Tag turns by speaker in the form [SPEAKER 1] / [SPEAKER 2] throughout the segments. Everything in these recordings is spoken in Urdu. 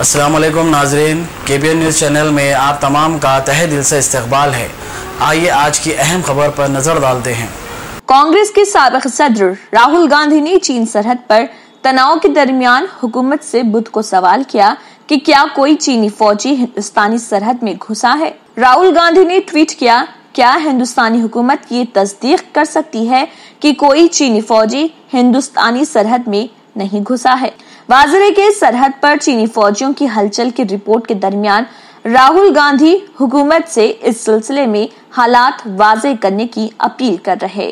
[SPEAKER 1] السلام علیکم ناظرین، KBN نیوز چینل میں آپ تمام کا تہہ دل سے استقبال ہے۔ آئیے آج کی اہم خبر پر نظر ڈالتے ہیں۔
[SPEAKER 2] کانگریس کے سابق صدر راہل گاندھی نے چین سرحد پر تناؤ کے درمیان حکومت سے بدھ کو سوال کیا کہ کیا کوئی چینی فوجی ہندوستانی سرحد میں گھسا ہے۔ راہل گاندھی نے ٹویٹ کیا، کیا ہندوستانی حکومت یہ تصدیق کر سکتی ہے کہ کوئی چینی فوجی ہندوستانی سرحد میں نہیں گھسا ہے۔ واضح ہے کہ سرحد پر چینی فوجیوں کی ہلچل کی رپورٹ کے درمیان راہل گاندھی حکومت سے اس سلسلے میں حالات واضح کرنے کی اپیل کر رہے۔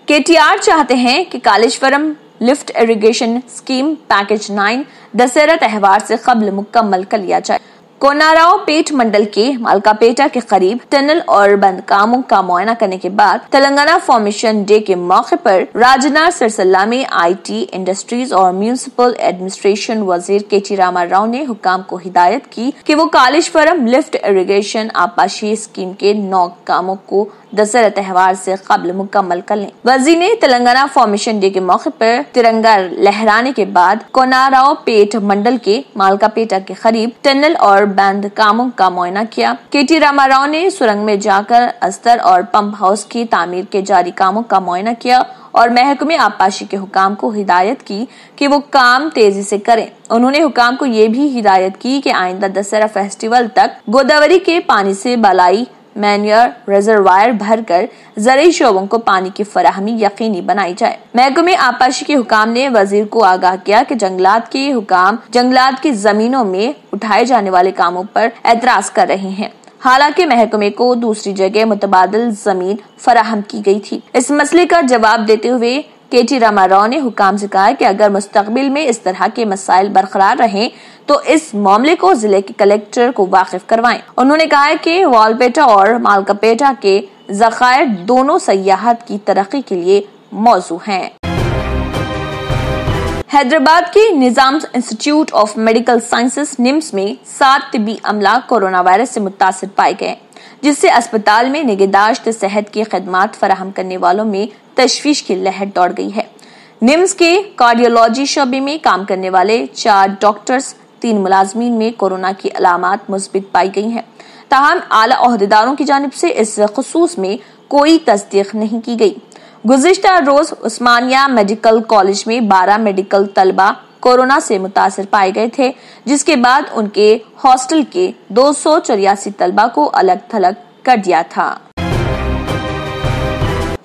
[SPEAKER 2] KTR چاہتے ہیں کہ Kaleshwaram lift irrigation scheme package 9 Dussehra تہوار سے قبل مکمل کر لیا جائے۔ کوناراؤ پیٹ منڈل کے مالکاپیٹا کے قریب ٹنل اور بند کاموں کا معائنہ کرنے کے بعد تلنگانہ فارمیشن ڈے کے موقع پر راجنا سرسلہ میں IT انڈسٹریز اور میونسپل ایڈمنسٹریشن وزیر KT راما راؤ نے حکام کو ہدایت کی کہ وہ کالیشورم لفٹ اریگیشن آبپاشی اسکیم کے 9 کاموں کو دسہرہ تہوار سے قبل مکمل کر لیں۔ وزیر نے تلنگانہ فارمیشن ڈے کے موقع پر ترنگا لہرانے کے بعد کوناراؤ پیٹ منڈل کے مالکاپیٹا کے قریب ٹنل اور بند کاموں کا معائنہ کیا۔ KT راما راؤ نے سرنگ میں جا کر استر اور پمپ ہاؤس کی تعمیر کے جاری کاموں کا معائنہ کیا اور محکمہ آبپاشی کے حکام کو ہدایت کی کہ وہ کام تیزی سے کریں۔ انہوں نے حکام کو یہ بھی ہدایت کی کہ آئندہ دسہرہ فیسٹیول تک گوداوری کے پانی سے بالائی مینیور ریزروائر بھر کر زرعی شعبوں کو پانی کی فراہمی یقینی بنائی جائے۔ محکمہ آبپاشی کے حکام نے وزیر کو آگاہ کیا کہ جنگلات کے حکام جنگلات کی زمینوں میں اٹھائے جانے والے کاموں پر اعتراض کر رہے ہیں، حالانکہ محکمے کو دوسری جگہ متبادل زمین فراہم کی گئی تھی۔ اس مسئلے کا جواب دیتے ہوئے KT راما راؤ نے حکام سے کہا کہ اگر مستقبل میں اس طرح کے مسائل برقرار رہیں تو اس معاملے کو ضلع کے کلیکٹر کو واقف کروائیں۔ انہوں نے کہا کہ والپیٹا اور مالکاپیٹا کے ذخائر دونوں سیاحت کی ترقی کے لیے موزوں ہیں۔ حیدرآباد کے نظام انسٹی ٹیوٹ آف میڈیکل سائنسز NIMS میں 7 طبی عملہ کورونا وائرس سے متاثر پائے گئے، جس سے اسپتال میں نگہداشت صحت کی خدمات فراہم کرنے والوں میں تشویش کی لہر دوڑ گئی ہے۔ NIMS کے کارڈیولوجی شعبے میں کام کرنے والے 4 ڈاکٹرز 3 ملازمین میں کورونا کی علامات مثبت پائی گئی ہیں، تاہم اعلی عہدیداروں کی جانب سے اس خصوص میں کوئی تصدیق نہیں کی گئی۔ گزشتہ روز عثمانیہ میڈیکل کالج میں 12 میڈیکل طلبہ کورونا سے متاثر پائے گئے تھے، جس کے بعد ان کے ہاسٹل کے 284 طلبہ کو الگ تھلگ کر دیا تھا۔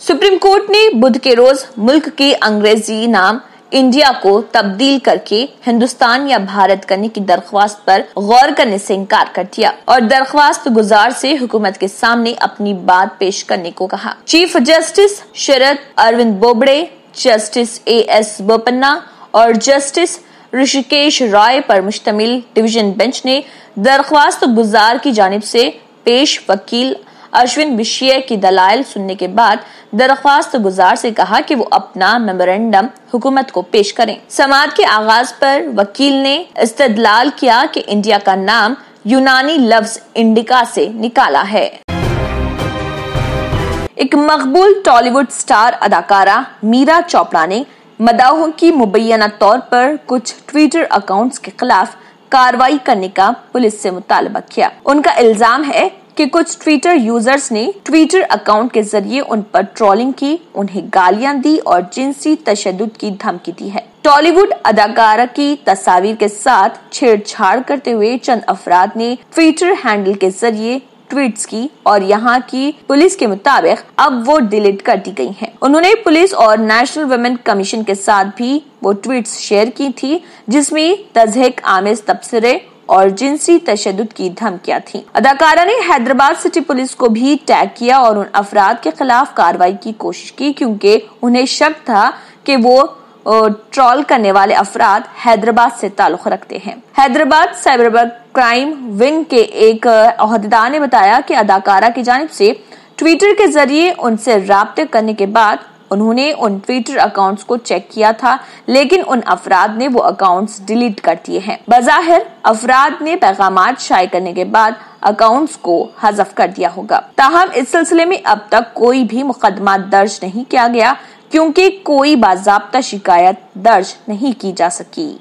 [SPEAKER 2] سپریم کورٹ نے بدھ کے روز ملک کے انگریزی نام انڈیا کو تبدیل کر کے ہندوستان یا بھارت کرنے کی درخواست پر غور کرنے سے انکار کر دیا اور درخواست گزار سے حکومت کے سامنے اپنی بات پیش کرنے کو کہا۔ چیف جسٹس شرد اروند بوبڑے، جسٹس AS بوپنا اور جسٹس رشیکیش رائے پر مشتمل ڈویژن بینچ نے درخواست گزار کی جانب سے پیش وکیل اشون بشیہ کی دلائل سننے کے بعد درخواست گزار سے کہا کہ وہ اپنا میمورنڈم حکومت کو پیش کریں۔ سماعت کے آغاز پر وکیل نے استدلال کیا کہ انڈیا کا نام یونانی لفظ انڈیکا سے نکالا ہے۔ ایک مقبول ٹالی ووڈ سٹار اداکارہ میرا چوپڑا نے مداحوں کی مبینہ طور پر کچھ ٹویٹر اکاؤنٹس کے خلاف کارروائی کرنے کا پولیس سے مطالبہ کیا۔ ان کا الزام ہے کہ کچھ ٹویٹر یوزرز نے ٹویٹر اکاؤنٹ کے ذریعے ان پر ٹرولنگ کی، انہیں گالیاں دی اور جنسی تشدد کی دھمکی دی ہے۔ ٹالی ووڈ اداکارہ کی تصاویر کے ساتھ چھیڑ چھاڑ کرتے ہوئے چند افراد نے ٹویٹر ہینڈل کے ذریعے ٹویٹس کی اور یہاں کی پولیس کے مطابق اب وہ ڈیلیٹ کر دی گئی ہیں۔ انہوں نے پولیس اور نیشنل ویمن کمیشن کے ساتھ بھی وہ ٹویٹس شیئر کی تھی جس میں تضحیک آمیز تبصرے اور جنسی تشدد کی دھمکیاں تھیں۔ اداکارہ نے حیدرآباد سٹی پولیس کو بھی ٹیگ کیا اور ان افراد کے خلاف کارروائی کی کوشش کی کیونکہ انہیں شک تھا کہ وہ ٹرول کرنے والے افراد حیدرآباد سے تعلق رکھتے ہیں۔ حیدرآباد سائبر کرائم ونگ کے ایک عہدیدار نے بتایا کہ اداکارہ کی جانب سے ٹویٹر کے ذریعے ان سے رابطے کرنے کے بعد انہوں نے ان ٹویٹر اکاؤنٹس کو چیک کیا تھا، لیکن ان افراد نے وہ اکاؤنٹس ڈیلیٹ کر دیے ہیں۔ بظاہر افراد نے پیغامات شائع کرنے کے بعد اکاؤنٹس کو حذف کر دیا ہوگا، تاہم اس سلسلے میں اب تک کوئی بھی مقدمہ درج نہیں کیا گیا کیونکہ کوئی باضابطہ شکایت درج نہیں کی جا سکی۔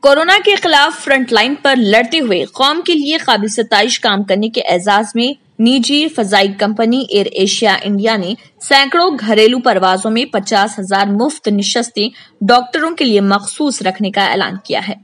[SPEAKER 2] کورونا کے خلاف فرنٹ لائن پر لڑتے ہوئے قوم کے لیے قابل ستائش کام کرنے کے اعزاز میں نجی فضائی کمپنی ایئر ایشیا انڈیا نے سینکڑوں گھریلو پروازوں میں 50,000 مفت نشستیں ڈاکٹروں کے لیے مخصوص رکھنے کا اعلان کیا ہے۔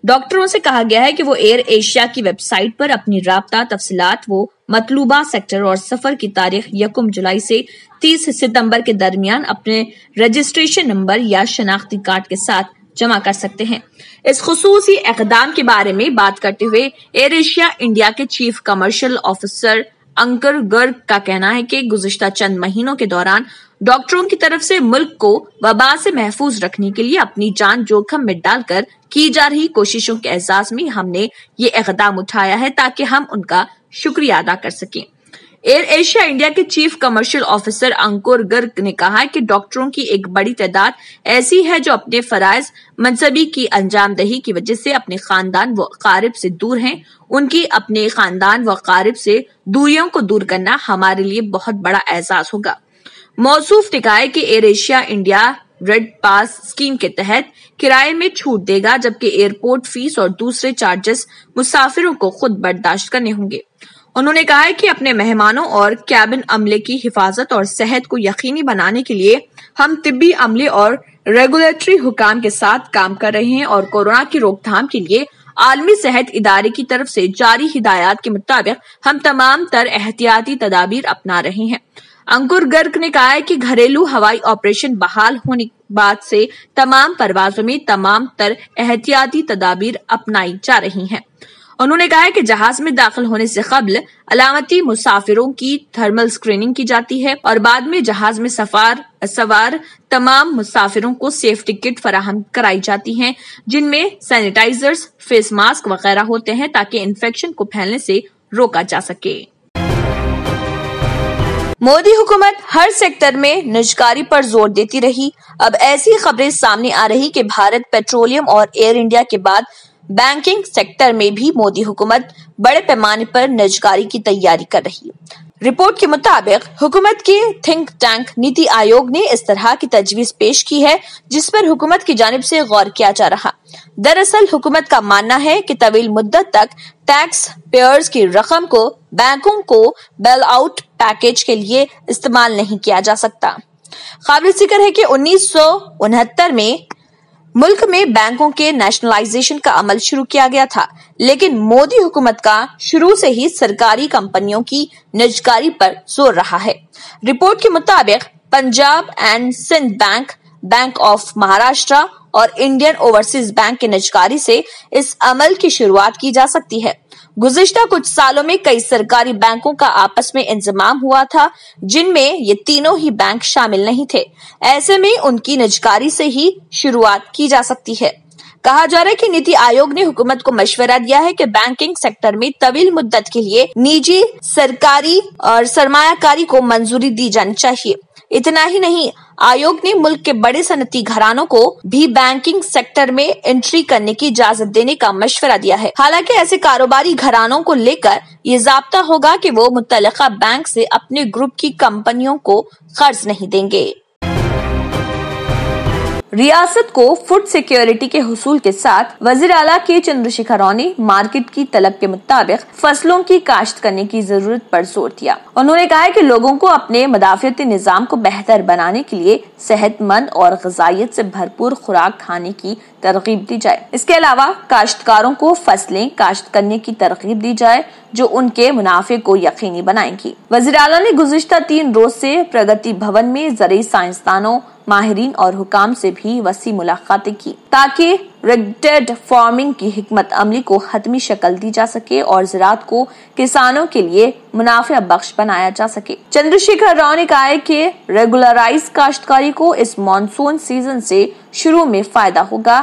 [SPEAKER 2] ڈاکٹروں سے کہا گیا ہے کہ وہ ایئر ایشیا کی ویب سائٹ پر اپنی رابطہ تفصیلات وہ مطلوبہ سیکٹر اور سفر کی تاریخ 1 جولائی سے 30 ستمبر کے درمیان اپنے رجسٹریشن نمبر یا شناختی کارڈ کے ساتھ جمع کر سکتے ہیں۔ اس خصوصی اقدام کے بارے میں بات کرتے ہوئے ایئر ایشیا انڈیا کے چیف کمرشل آفیسر انکر گرگ کا کہنا ہے کہ گزشتہ چند مہینوں کے دوران ڈاکٹروں کی طرف سے ملک کو وبا سے محفوظ رکھنے کے لیے اپنی جان جوخم میں ڈال کر کی جا رہی کوششوں کے اعزاز میں ہم نے یہ اقدام اٹھایا ہے تاکہ ہم ان کا شکریہ ادا کر سکیں۔ ایئر ایشیا انڈیا کے چیف کمرشل آفیسر انکر گرگ نے کہا کہ ڈاکٹروں کی ایک بڑی تعداد ایسی ہے جو اپنے فرائض منصبی کی انجام دہی کی وجہ سے اپنے خاندان و اقارب سے دور ہیں۔ ان کی اپنے خاندان و اقارب سے دوریوں کو دور کرنا ہمارے لیے بہت بڑا اعزاز ہوگا۔ موصوف نے کہا کہ ایئر ایشیا انڈیا ریڈ پاس اسکیم کے تحت کرائے میں چھوٹ دے گا، جبکہ ایئرپورٹ فیس اور دوسرے چارجز مسافروں کو خود برداشت کرنے ہوں گے۔ انہوں نے کہا کہ اپنے مہمانوں اور کیبن عملے کی حفاظت اور صحت کو یقینی بنانے کے لیے ہم طبی عملے اور ریگولیٹری حکام کے ساتھ کام کر رہے ہیں اور کورونا کی روک تھام کے لیے عالمی صحت ادارے کی طرف سے جاری ہدایات کے مطابق ہم تمام تر احتیاطی تدابیر اپنا رہے ہیں۔ انکر گرگ نے کہا کہ گھریلو ہوائی آپریشن بحال ہونے بعد سے تمام پروازوں میں تمام تر احتیاطی تدابیر اپنائی جا رہی ہیں۔ انہوں نے کہا کہ جہاز میں داخل ہونے سے قبل علامتی مسافروں کی تھرمل اسکریننگ کی جاتی ہے اور بعد میں جہاز میں سوار تمام مسافروں کو سیفٹی کٹ فراہم کرائی جاتی ہیں، جن میں سینیٹائزرز، فیس ماسک وغیرہ ہوتے ہیں تاکہ انفیکشن کو پھیلنے سے روکا جا سکے۔ مودی حکومت ہر سیکٹر میں نجکاری پر زور دیتی رہی۔ اب ایسی خبریں سامنے آ رہی کہ بھارت پیٹرولیم اور ایئر انڈیا کے بعد بینکنگ سیکٹر میں بھی مودی حکومت بڑے پیمانے پر نجکاری کی تیاری کر رہی ہے۔ رپورٹ کے مطابق حکومت کے تھنک ٹینک نیتی آیوگ نے اس طرح کی تجویز پیش کی ہے جس پر حکومت کی جانب سے غور کیا جا رہا۔ دراصل حکومت کا ماننا ہے کہ طویل مدت تک ٹیکس پیئرز کی رقم کو بینکوں کو بیل آؤٹ پیکج کے لیے استعمال نہیں کیا جا سکتا۔ قابل ذکر ہے کہ 1969 میں ملک میں بینکوں کے نیشنلائزیشن کا عمل شروع کیا گیا تھا، لیکن مودی حکومت کا شروع سے ہی سرکاری کمپنیوں کی نجکاری پر زور رہا ہے۔ رپورٹ کے مطابق Punjab and Sindh bank, bank of Maharashtra اور انڈین اوورسیز بینک کے نجکاری سے اس عمل کی شروعات کی جا سکتی ہے۔ گزشتہ کچھ سالوں میں کئی سرکاری بینکوں کا آپس میں انضمام ہوا تھا جن میں یہ تینوں ہی بینک شامل نہیں تھے، ایسے میں ان کی نجکاری سے ہی شروعات کی جا سکتی ہے۔ کہا جا رہا ہے کہ نیتی آیوگ نے حکومت کو مشورہ دیا ہے کہ بینکنگ سیکٹر میں طویل مدت کے لیے نجی، سرکاری اور سرمایہ کاری کو منظوری دی جانی چاہیے۔ اتنا ہی نہیں، آیوگ نے ملک کے بڑے صنعتی گھرانوں کو بھی بینکنگ سیکٹر میں انٹری کرنے کی اجازت دینے کا مشورہ دیا ہے۔ حالانکہ ایسے کاروباری گھرانوں کو لے کر یہ ضابطہ ہوگا کہ وہ متعلقہ بینک سے اپنے گروپ کی کمپنیوں کو قرض نہیں دیں گے۔ ریاست کو فوڈ سیکیورٹی کے حصول کے ساتھ وزیر اعلیٰ کے چندر شیکھر راؤ نے مارکیٹ کی طلب کے مطابق فصلوں کی کاشت کرنے کی ضرورت پر زور دیا۔ انہوں نے کہا کہ لوگوں کو اپنے مدافعتی نظام کو بہتر بنانے کے لیے صحت مند اور غذائیت سے بھرپور خوراک کھانے کی ترغیب دی جائے۔ اس کے علاوہ کاشتکاروں کو فصلیں کاشت کرنے کی ترغیب دی جائے جو ان کے منافع کو یقینی بنائیں گی۔ وزیر اعلیٰ نے گزشتہ 3 روز سے پرگتی بھون میں زرعی سائنسدانوں، ماہرین اور حکام سے بھی وسیع ملاقاتیں کی تاکہ ریگولیٹڈ فارمنگ کی حکمت عملی کو حتمی شکل دی جا سکے اور زراعت کو کسانوں کے لیے منافع بخش بنایا جا سکے۔ چندر شیکھر راؤ نے کہا کہ ریگولرائز کاشتکاری کو اس مانسون سیزن سے شروع میں فائدہ ہوگا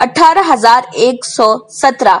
[SPEAKER 2] 18,117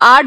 [SPEAKER 2] 8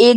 [SPEAKER 2] 1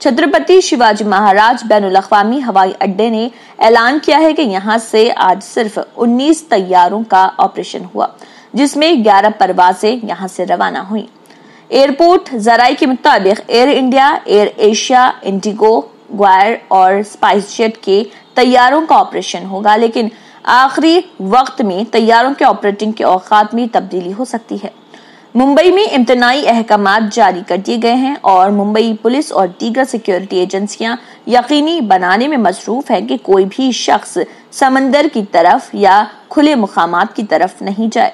[SPEAKER 2] چھترپتی شیواجی مہاراج بین الاقوامی ہوائی اڈے نے اعلان کیا ہے کہ یہاں سے آج صرف 19 طیاروں کا آپریشن ہوا، جس میں 11 پروازیں یہاں سے روانہ ہوئیں۔ ایئرپورٹ ذرائع کے مطابق Air India, Air Asia, IndiGo, GoAir اور اسپائس جیٹ کے طیاروں کا آپریشن ہوگا، لیکن آخری وقت میں طیاروں کے آپریٹنگ کے اوقات میں تبدیلی ہو سکتی ہے۔ ممبئی میں امتناعی احکامات جاری کر دیے گئے ہیں اور ممبئی پولیس اور دیگر سیکیورٹی ایجنسیاں یقینی بنانے میں مصروف ہیں کہ کوئی بھی شخص سمندر کی طرف یا کھلے مقامات کی طرف نہیں جائے۔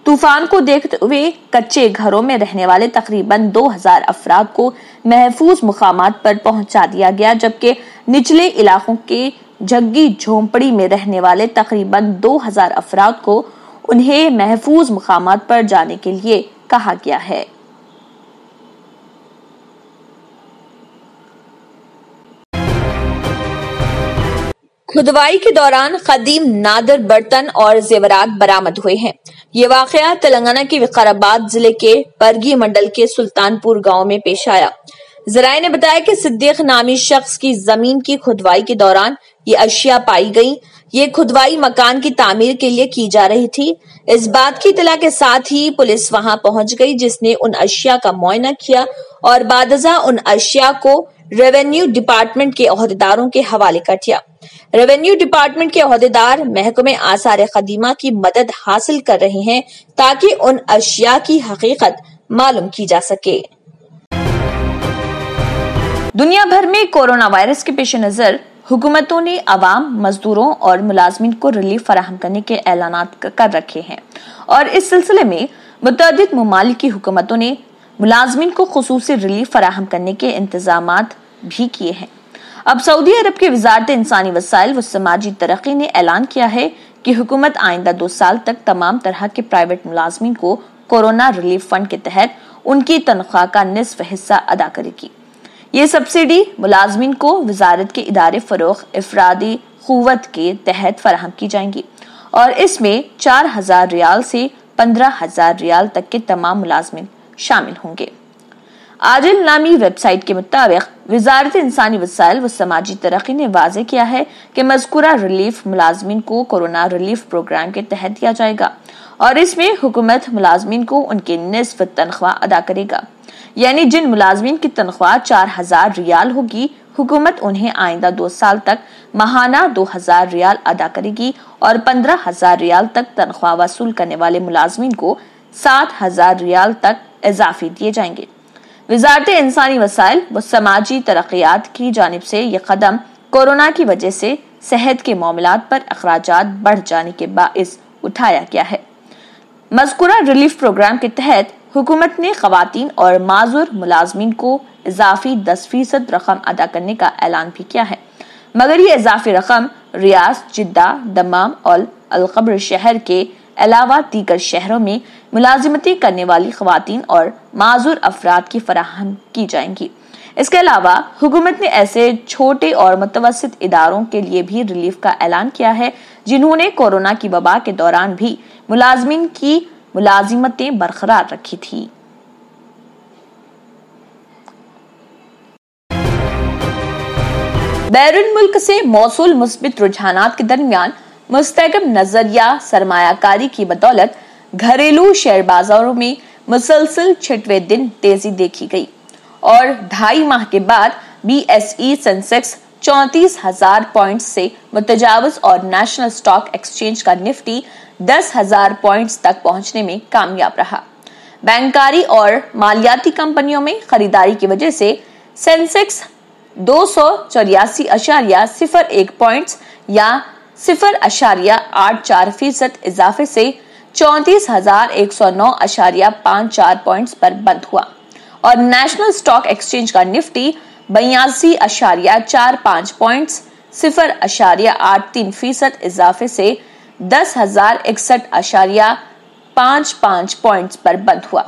[SPEAKER 2] طوفان کو دیکھتے ہوئے کچے گھروں میں رہنے والے تقریباً 2000 افراد کو محفوظ مقامات پر پہنچا دیا گیا، جبکہ نچلے علاقوں کے جھگی جھونپڑی میں رہنے والے تقریباً 2000 افراد کو انہیں محفوظ مقامات پر جانے کے لیے کہا گیا ہے۔ کھدوائی کے دوران قدیم نادر برتن اور زیورات برآمد ہوئے ہیں۔ یہ واقعہ تلنگانہ کے وقار آباد ضلع کے پرگی منڈل کے سلطان پور گاؤں میں پیش آیا۔ ذرائع نے بتایا کہ صدیق نامی شخص کی زمین کی کھدوائی کے دوران یہ اشیاء پائی گئی۔ یہ کھدوائی مکان کی تعمیر کے لیے کی جا رہی تھی۔ اس بات کی اطلاع کے ساتھ ہی پولیس وہاں پہنچ گئی، جس نے ان اشیاء کا معائنہ کیا اور بعد ازاں ان اشیاء کو ریونیو ڈپارٹمنٹ کے عہدیداروں کے حوالے کر دیا۔ ریونیو ڈپارٹمنٹ کے عہدیدار محکمہ آثار قدیمہ کی مدد حاصل کر رہے ہیں تاکہ ان اشیاء کی حقیقت معلوم کی جا سکے۔ دنیا بھر میں کورونا وائرس کے پیش نظر حکومتوں نے عوام، مزدوروں اور ملازمین کو ریلیف فراہم کرنے کے اعلانات کر رکھے ہیں، اور اس سلسلے میں متعدد ممالک کی حکومتوں نے ملازمین کو خصوصی ریلیف فراہم کرنے کے انتظامات بھی کیے ہیں۔ اب سعودی عرب کی وزارت انسانی وسائل و سماجی ترقی نے اعلان کیا ہے کہ حکومت آئندہ 2 سال تک تمام طرح کے پرائیویٹ ملازمین کو کورونا ریلیف فنڈ کے تحت ان کی تنخواہ کا نصف حصہ ادا کرے گی۔ یہ سبسڈی ملازمین کو وزارت کے ادارے فروغ افرادی قوت کے تحت فراہم کی جائیں گی، اور اس میں 4000 ریال سے 15000 ریال تک کے تمام ملازمین شامل ہوں گے۔ عاجل نامی ویب سائٹ کے مطابق وزارت انسانی وسائل و سماجی ترقی نے واضح کیا ہے کہ مذکورہ ریلیف ملازمین کو کورونا ریلیف پروگرام کے تحت دیا جائے گا، اور اس میں حکومت ملازمین کو ان کے نصف تنخواہ ادا کرے گا۔ یعنی جن ملازمین کی تنخواہ 4000 ریال ہوگی، حکومت انہیں آئندہ 2 سال تک ماہانہ 2000 ریال ادا کرے گی، اور 15000 ریال تک تنخواہ وصول کرنے والے ملازمین کو 7000 ریال تک اضافی دیے جائیں گے۔ وزارت انسانی وسائل و سماجی ترقیات کی جانب سے یہ قدم کورونا کی وجہ سے صحت کے معاملات پر اخراجات بڑھ جانے کے باعث اٹھایا گیا ہے۔ مذکورہ ریلیف پروگرام کے تحت حکومت نے خواتین اور معذور ملازمین کو اضافی 10% رقم ادا کرنے کا اعلان بھی کیا ہے، مگر یہ اضافی رقم ریاض، جدہ، دمام اور القبر شہر کے علاوہ دیگر شہروں میں ملازمتیں کرنے والی خواتین اور معذور افراد کی فراہم کی جائیں گی۔ اس کے علاوہ حکومت نے ایسے چھوٹے اور متوسط اداروں کے لیے بھی ریلیف کا اعلان کیا ہے جنہوں نے کورونا کی وبا کے دوران بھی ملازمین کی ملازمتیں برقرار رکھی تھی۔ بیرون ملک سے موصول مثبت رجحانات کے درمیان مستحکم نظریہ سرمایہ کاری کی بدولت گھریلو شیئر بازاروں میں مسلسل 6ویں دن تیزی دیکھی گئی، اور 2.5 ماہ کے بعد BSE سینسیکس 34,000 پوائنٹس سے متجاوز اور نیشنل سٹاک ایکسچینج کا نفٹی 10,000 پوائنٹس تک پہنچنے میں کامیاب رہا۔ بینکاری اور مالیاتی کمپنیوں میں خریداری کی وجہ سے سینسیکس 284.01 پوائنٹس یا 0.84% اضافے سے 34,109.54 پوائنٹس پر بند ہوا، اور نیشنل سٹاک ایکسچینج کا نفٹی 82.45 پوائنٹس 0.83% اضافے سے 10,061.55 پوائنٹس پر بند ہوا۔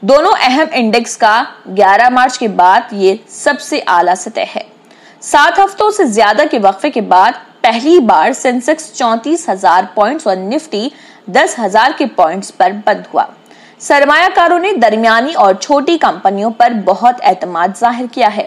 [SPEAKER 2] دونوں اہم انڈیکس کا 11 مارچ کے بعد یہ سب سے اعلیٰ سطح ہے۔ 7 ہفتوں سے زیادہ کے وقفے کے بعد پہلی بار سینسیکس 34,000 پوائنٹس اور نفٹی 10,000 کے پوائنٹس پر بند ہوا۔ سرمایہ کاروں نے درمیانی اور چھوٹی کمپنیوں پر بہت اعتماد ظاہر کیا ہے۔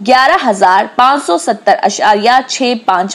[SPEAKER 2] 11,570.65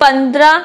[SPEAKER 2] 15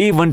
[SPEAKER 3] A1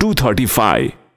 [SPEAKER 3] 235